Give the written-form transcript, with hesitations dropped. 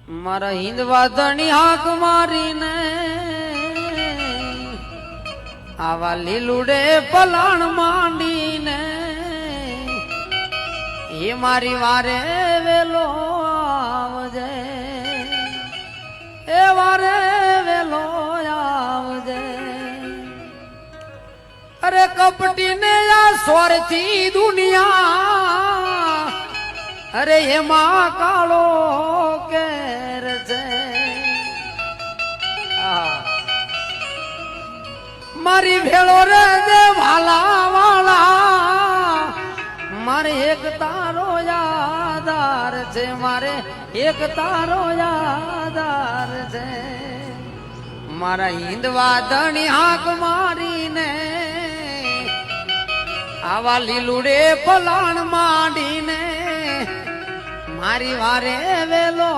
મારા હિંદવાદની હાક મારીને આવા લીલુડે પલાણ માંડીને એ મારી વારે વેલો આવજે, એ વારે વેલો આવજે. અરે કપટીને આ સ્વાર્થી દુનિયા, અરે એમાં કાળો કેર છે. મારી ભેળો રે દે ભાલા વાળા, મારે એક તારો યાદાર છે, મારે એક તારો યાદાર છે. મારા હિંદવાદની હાક મારીને આવા લીલુડે પલાણ માંડીને મારી વારે વેલો